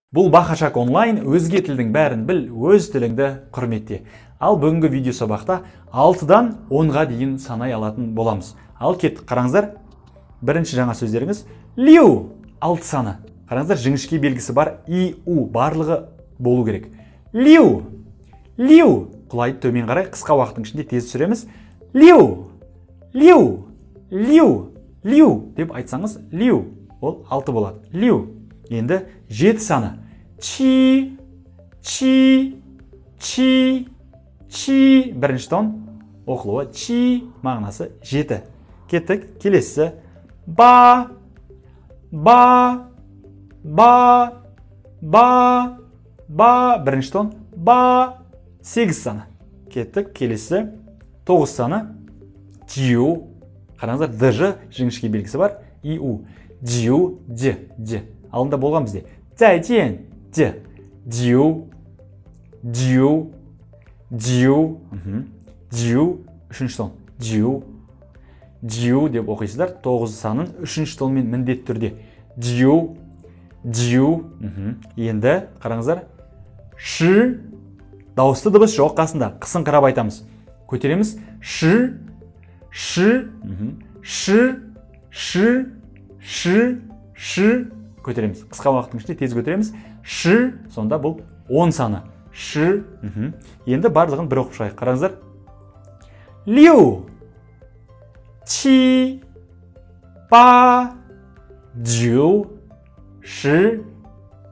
Бұл Бақашақ онлайн өзге тілдің бәрін біл, өз тіліңді құрметте. Ал бүгінгі видео сабақта 6-дан 10-ға дейін санай алатын боламыз. Ал кет, қараңыздар, бірінші жаңа сөздеріңіз лиу 6 саны. Қараңыздар, жіңішке белгісі бар и-у барлығы болу керек. Лиу, лиу, құлайды төмен қарай, қысқа уақыттың ішінде тез түсіреміз. Лиу, лиу, лиу, лиу деп айтсаңыз, лиу, ол 6 болады. Лиу. Енді 7 саны. Чи, чи, чи, чи. Бірінші тон оқылуы чи, мағынасы 7. Кеттік, келесі. Ба, ба, ба, ба, ба. Бірінші тон ба, 8 саны. Кеттік, келесі. 9 саны. Дю. Қараңыздар, дж жіңішке белгісі бар. И-у. Дю, де. Алдында болған бізде. Зайден, де. Дю, дю, дю. Дю, үшінші тон. Дю, дю деп оқисыздар. 9 санын үшінші тонмен міндетті түрде. Дю, дю. Енді қараңыздар. Ши. Дауысты дыбыс жоқ қасында. Қысыңқырап айтамыз. Көтереміз. Ши, ши, ши, ши, ши, ши. Көтереміз. Қысқа уақыттың ішінде тез көтереміз. Ши, сонда бұл 10 саны. Ши. Енді барлығын бір оқып шығайық. Қараңыздар. Лиу, чи, ба, дю, ши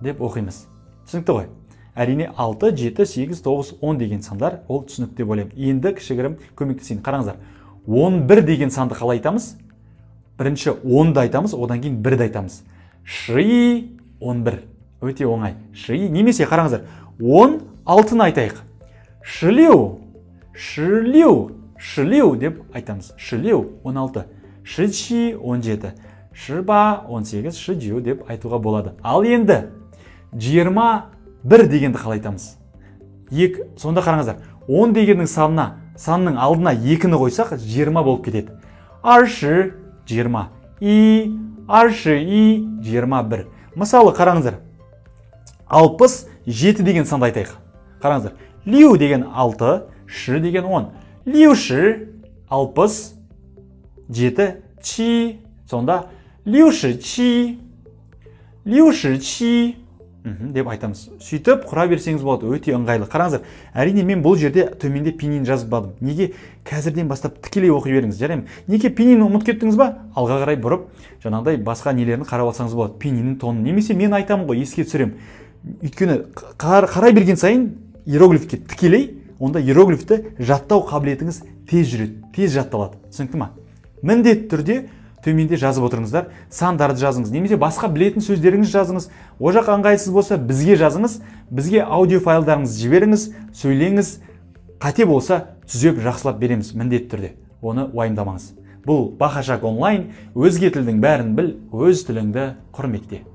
деп оқимыз. Түсінікті ғой? Әрине 6, 7, 8, 9, 10 деген сандар ол түсінікті деп ойлаймын. Енді кішігірім көмектесейін. Қараңыздар. 11 деген санды қалай айтамыз? Бірінші 10-ды айтамыз, одан кейін 1-ді айтамыз. Ши 11. Өте оңай. Ши немесе қараңыздар. 16-ны айтайық. Шилиу, шилиу, шилиу деп айтамыз. Шилиу 16. Шичи 17. Шиба 18. Шидю деп айтуға болады. Ал енді 21 дегенді қалай айтамыз? Сонда қараңыздар. 10 дегеннің санның алдына 2-ні қойсақ 20 болып кетеді. Арши 20. И 21. Мысалы, қараңыздар. 67 деген санды айтайық. Қараңыздар. Лиу деген 6, ши деген 10. Лиу ши 67, чи. Сонда лиу ши чи, лиу ши чи деп айтамыз. Сөйтіп құра берсеңіз болады, өте ыңғайлы. Қараңыздар, әрине мен бұл жерде төменде пинин жазып бадым. Неге қазірден бастап тікелей оқи беріңіз, жарайым. Неге пинин ұмыт кеттіңіз ба? Алға қарай бұрып, жаңағыдай басқа нелерін қарап алсаңыз болады. Пининнің тонын. Немесе мен айтамын ғой, еске түсірем. Өйткені қарай берген сайын иероглифке тікелей, онда иероглифті жаттау қабілетіңіз тез жүреді, тез жатталады. Түсінікті ма? Міндетті түрде төменде жазып отырыңыздар, сандарды жазыңыз, немесе басқа білетін сөздеріңіз жазыңыз. О жақ ыңғайсыз болса, бізге жазыңыз, бізге аудио файлдарыңызды жіберіңіз, сөйлеңіз. Қате болса, түзеп жақсылап береміз міндетті түрде. Оны уайымдамаңыз. Бұл Бақашақ онлайн, өзге тілдің бәрін біл, өз тіліңді құрметте.